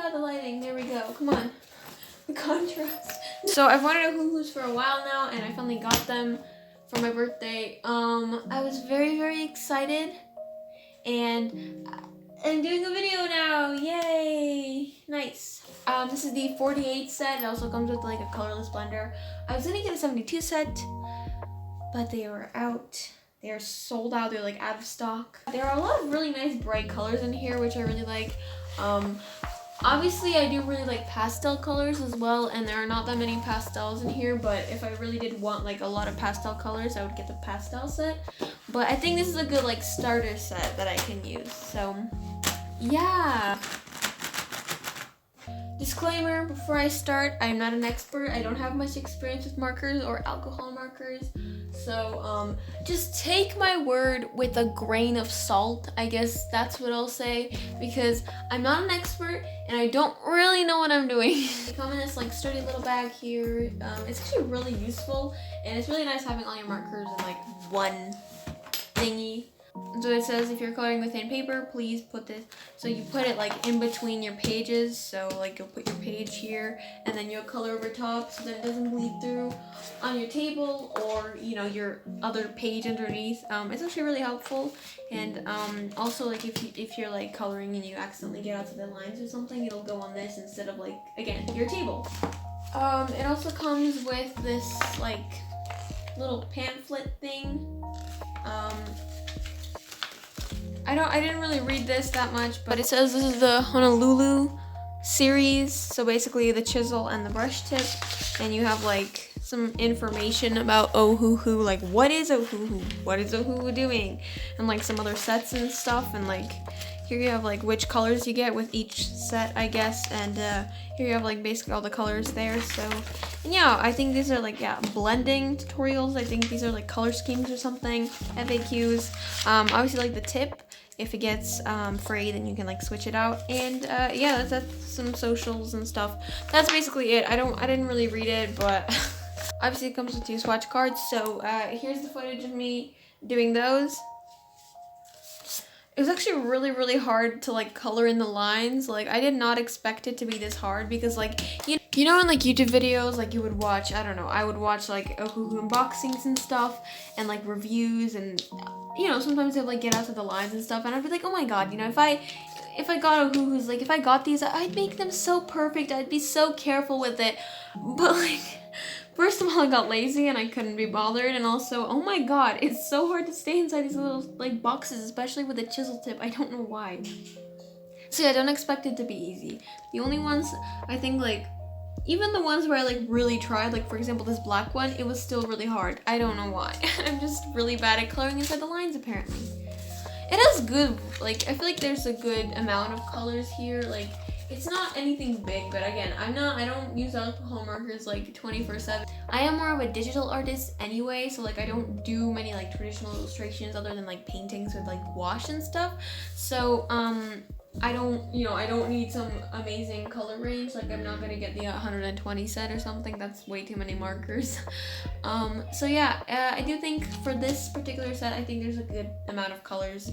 god, the lighting. There we go. Come on. The contrast. So I've wanted Ohuhus for a while now, and I finally got them for my birthday. I was very, very excited, and I'm doing a video now. Yay! Nice. This is the 48 set. It also comes with like a colorless blender. I was gonna get a 72 set, but they were out. They are sold out. They're like out of stock. There are a lot of really nice bright colors in here, which I really like. Obviously I do really like pastel colors as well, and there are not that many pastels in here, but if I really did want like a lot of pastel colors, I would get the pastel set. But I think this is a good like starter set that I can use. So yeah. Disclaimer before I start, I'm not an expert. I don't have much experience with markers or alcohol markers. So just take my word with a grain of salt. I guess that's what I'll say, because I'm not an expert and I don't really know what I'm doing. They come in this like sturdy little bag here. It's actually really useful, and it's really nice having all your markers in like one thingy. So it says if you're coloring with thin paper, please put this, so you put it like in between your pages. So like you'll put your page here and then you'll color over top so that it doesn't bleed through on your table or, you know, your other page underneath. It's actually really helpful. And also like if you're like coloring and you accidentally get out to the lines or something, it'll go on this instead of like, again, your table. It also comes with this like little pamphlet thing. I didn't really read this that much, but it says this is the Honolulu series. So basically the chisel and the brush tip, and you have like some information about Ohuhu, like what is Ohuhu? What is Ohuhu doing? And like some other sets and stuff, and like here you have like which colors you get with each set, I guess, and here you have like basically all the colors there. So, and yeah, I think these are like, yeah, blending tutorials. I think these are like color schemes or something, FAQs. Obviously like the tip, if it gets frayed, then you can like switch it out. And yeah, that's some socials and stuff. That's basically it. I didn't really read it, but obviously it comes with 2 swatch cards. So here's the footage of me doing those. It was actually really, really hard to like color in the lines. Like I did not expect it to be this hard, because like, you know in like YouTube videos, like you would watch, I don't know, I would watch like Ohuhu unboxings and stuff, and like reviews, and you know, sometimes they like get out to the lines and stuff, and I'd be like, oh my god, you know, if I got Ohuhus, like if I got these, I'd make them so perfect. I'd be so careful with it. But like, first of all, I got lazy and I couldn't be bothered, and also, oh my god, it's so hard to stay inside these little like boxes, especially with a chisel tip. I don't know why. So yeah, I don't expect it to be easy. The only ones, I think, like, even the ones where I like really tried, like for example this black one, it was still really hard. I don't know why. I'm just really bad at coloring inside the lines apparently. It has good, like, I feel like there's a good amount of colors here. Like, it's not anything big, but again, I don't use alcohol markers like 24/7. I am more of a digital artist anyway, so like I don't do many like traditional illustrations other than like paintings with like wash and stuff. So I don't need some amazing color range. Like I'm not gonna get the 120 set or something. That's way too many markers. So yeah, I do think for this particular set, I think there's a good amount of colors.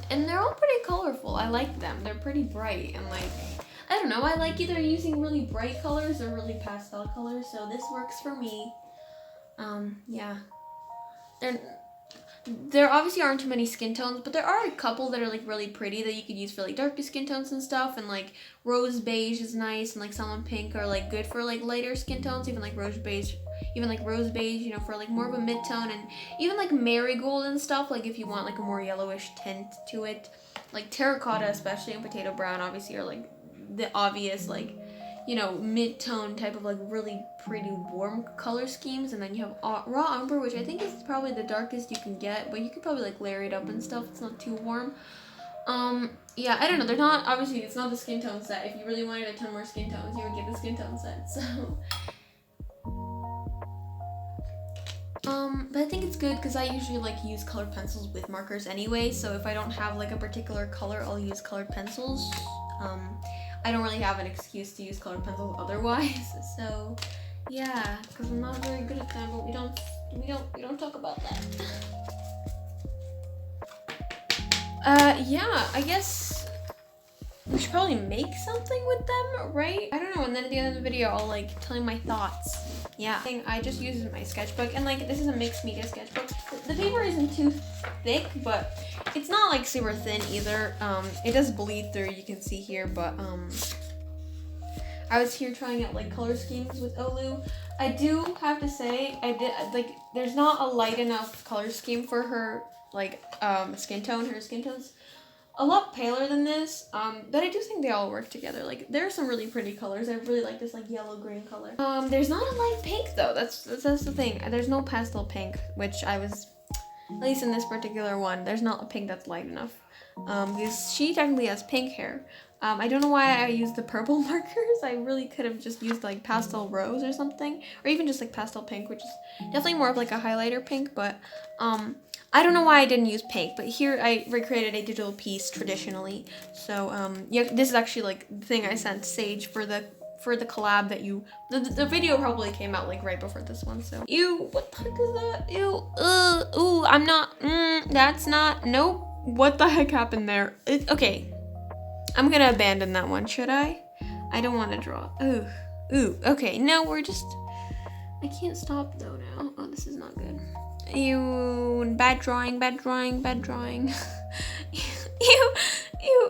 And they're all pretty colorful. I like them. They're pretty bright, and like, I don't know, I like either using really bright colors or really pastel colors, so this works for me. Yeah. There obviously aren't too many skin tones, but there are a couple that are like really pretty that you could use for like darker skin tones and stuff, and like rose beige is nice, and like salmon pink are like good for like lighter skin tones, even like rose beige, you know, for like more of a mid-tone, and even like marigold and stuff, like if you want like a more yellowish tint to it. Like terracotta especially and potato brown obviously are like the obvious like, you know, mid-tone type of like really pretty warm color schemes. And then you have raw umber, which I think is probably the darkest you can get, but you could probably like layer it up and stuff. It's not too warm. Yeah, I don't know, they're not, obviously it's not the skin tone set. If you really wanted a ton more skin tones, you would get the skin tone set, so. But I think it's good because I usually like use colored pencils with markers anyway, so if I don't have like a particular color, I'll use colored pencils. I don't really have an excuse to use colored pencils otherwise, so yeah, because I'm not very good at them, but we don't talk about that. Yeah, I guess I should probably make something with them, right? I don't know, and then at the end of the video, I'll like tell you my thoughts. Yeah, I just use my sketchbook, and like this is a mixed media sketchbook. The paper isn't too thick, but it's not like super thin either. It does bleed through, you can see here, but I was here trying out like color schemes with Ohuhu. I do have to say, there's not a light enough color scheme for her like skin tone. Her skin tone's a lot paler than this, but I do think they all work together. Like, there are some really pretty colors. I really like this like yellow-green color. There's not a light pink though. That's the thing. There's no pastel pink, which I was, at least in this particular one, there's not a pink that's light enough. Because she technically has pink hair. I don't know why I used the purple markers. I really could have just used like pastel rose or something, or even just like pastel pink, which is definitely more of like a highlighter pink, but I don't know why I didn't use pink, but here I recreated a digital piece traditionally. So yeah, this is actually like the thing I sent Sage for the collab that the video probably came out like right before this one. So ew, what the heck is that? Ew, ooh, I'm not, that's not, nope. What the heck happened there? Okay, I'm gonna abandon that one, should I? I don't want to draw. Ooh, okay, no, we're just, I can't stop though now. Oh, this is not good. Ew, bad drawing. Ew,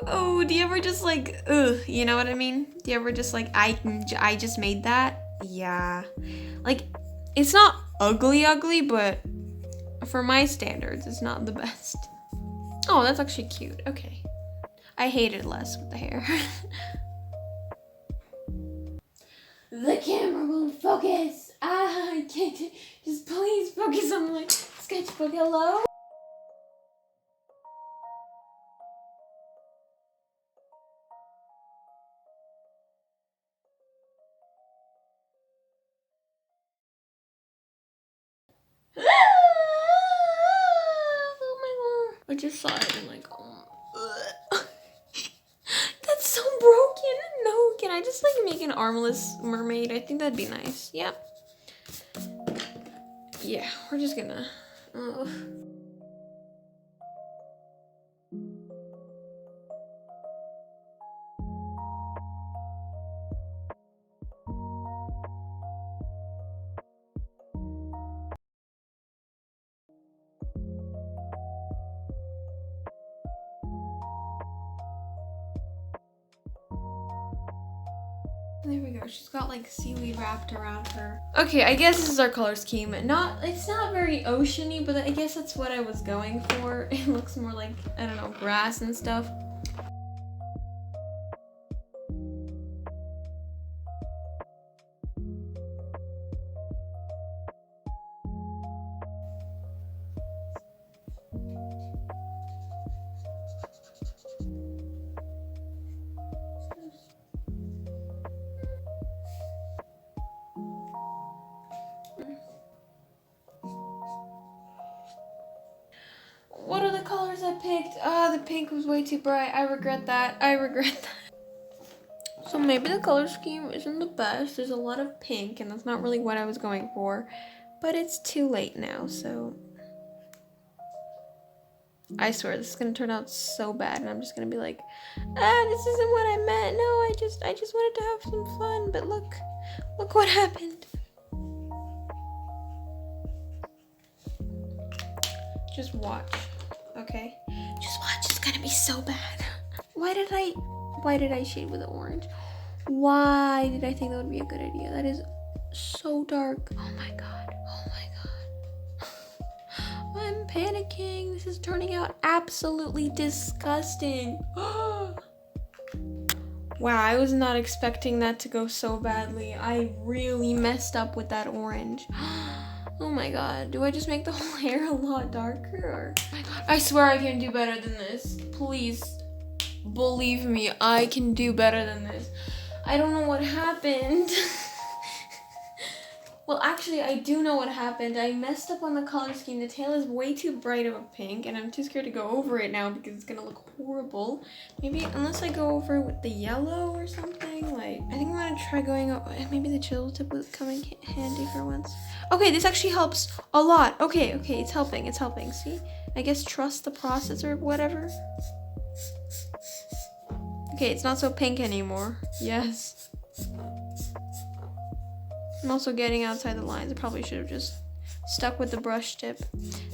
oh, do you ever just like, you know what I mean? Do you ever just like, I just made that? Yeah, like, it's not ugly, but for my standards, it's not the best. Oh, that's actually cute, okay. I hated less with the hair. The camera won't focus. I can't, just please focus on my sketchbook, hello? Oh my god. I just saw it and like, that's so broken. No, can I just like make an armless mermaid? I think that'd be nice. Yeah. Yeah, we're just gonna, there we go. She's got like seaweed wrapped around her. Okay, I guess this is our color scheme. It's not very oceany, but I guess that's what I was going for. It looks more like, I don't know, grass and stuff. What are the colors I picked? The pink was way too bright. I regret that. So maybe the color scheme isn't the best. There's a lot of pink, and that's not really what I was going for. But it's too late now, so I swear this is gonna turn out so bad, and I'm just gonna be like, this isn't what I meant. No, I just wanted to have some fun, but look what happened. Just watch, okay? Just watch, it's gonna be so bad. Why did I shade with the orange? Why did I think that would be a good idea? That is so dark. Oh my god. I'm panicking. This is turning out absolutely disgusting. Wow, I was not expecting that to go so badly. I really messed up with that orange. Oh my god, do I just make the whole hair a lot darker? Or... oh my god, I swear I can do better than this. Please, believe me, I can do better than this. I don't know what happened. Well, actually, I do know what happened. I messed up on the color scheme. The tail is way too bright of a pink, and I'm too scared to go over it now because it's gonna look horrible. Maybe, unless I go over it with the yellow or something, like, I think I'm gonna try going over, maybe the chisel tip would come in handy for once. Okay, this actually helps a lot. Okay, it's helping, see? I guess trust the process or whatever. Okay, it's not so pink anymore. Yes. I'm also getting outside the lines. I probably should have just stuck with the brush tip.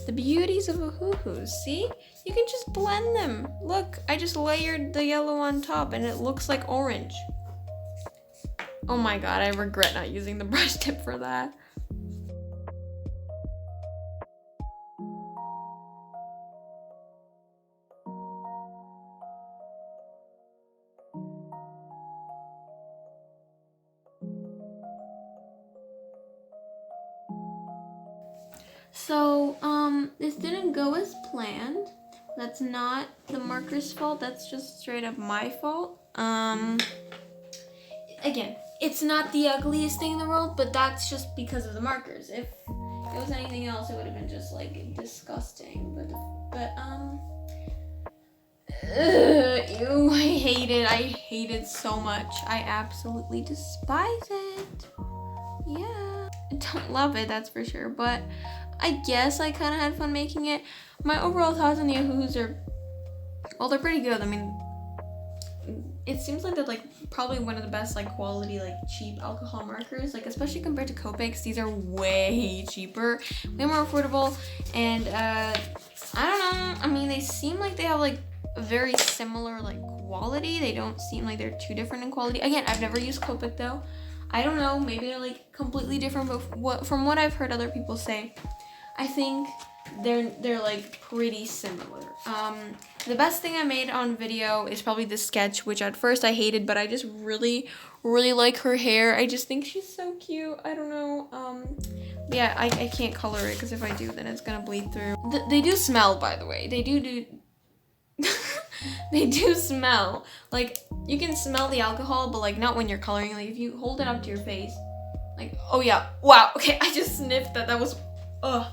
The beauties of Ohuhus. See? You can just blend them. Look, I just layered the yellow on top and it looks like orange. Oh my god, I regret not using the brush tip for that. So, this didn't go as planned. That's not the marker's fault, that's just straight up my fault. Again, it's not the ugliest thing in the world, but that's just because of the markers. If it was anything else, it would have been just like disgusting. Ew, I hate it so much. I absolutely despise it. Yeah, I don't love it, that's for sure, but I guess I kind of had fun making it. My overall thoughts on the Ohuhus are, well, they're pretty good. I mean, it seems like they're like probably one of the best like quality like cheap alcohol markers, like especially compared to Copics. These are way cheaper, way more affordable, and I don't know, I mean, they seem like they have like a very similar like quality. They don't seem like they're too different in quality. Again, I've never used Copic though. I don't know, maybe they're like completely different, but from what I've heard other people say, I think they're like pretty similar. The best thing I made on video is probably this sketch, which at first I hated, but I just really like her hair. I just think she's so cute. I don't know. Yeah, I can't color it because if I do, then it's gonna bleed through. They do smell, by the way. They do they do smell. Like, you can smell the alcohol, but like not when you're coloring. Like if you hold it up to your face, like, oh yeah, wow, okay, I just sniffed that. That was, ugh.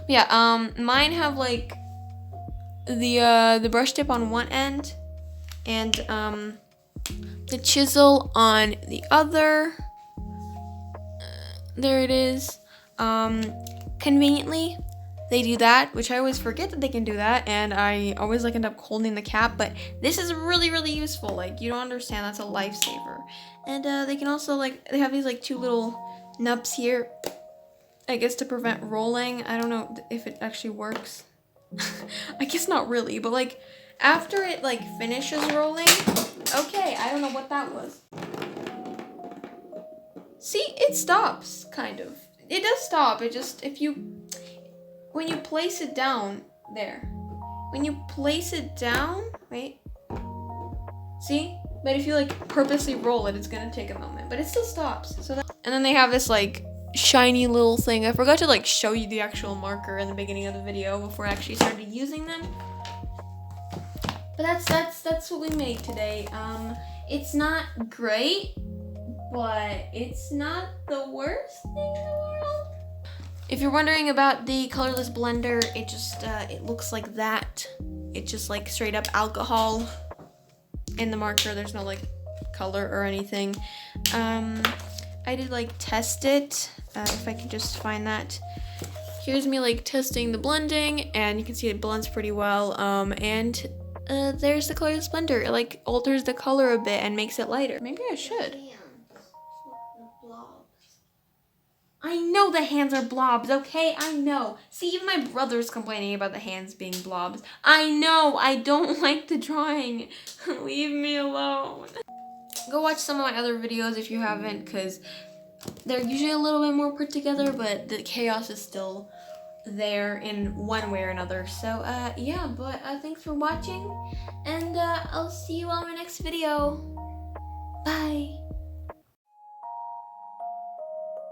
Yeah, mine have like the brush tip on one end and the chisel on the other. There it is. Conveniently, they do that, which I always forget that they can do that, and I always like end up holding the cap, but this is really useful. Like, you don't understand, that's a lifesaver. And they can also like, they have these like two little nubs here, I guess to prevent rolling. I don't know if it actually works. I guess not really, but like after it like finishes rolling, okay, I don't know what that was. See, it stops, kind of. It does stop, it just, when you place it down, there. When you place it down, wait. See? But if you like purposely roll it, it's gonna take a moment, but it still stops. So that, and then they have this like shiny little thing. I forgot to like show you the actual marker in the beginning of the video before I actually started using them. But that's what we made today. It's not great, but it's not the worst thing in the world. If you're wondering about the colorless blender, it just it looks like that. It's just like straight up alcohol in the marker. There's no like color or anything. I did like test it, if I can just find that. Here's me like testing the blending, and you can see it blends pretty well. And there's the colorless blender. It like alters the color a bit and makes it lighter. Maybe I should. I know the hands are blobs, okay? I know. See, even my brother's complaining about the hands being blobs. I know, I don't like the drawing. Leave me alone. Go watch some of my other videos if you haven't, because they're usually a little bit more put together, but the chaos is still there in one way or another. So, yeah, but thanks for watching, and I'll see you on my next video. Bye.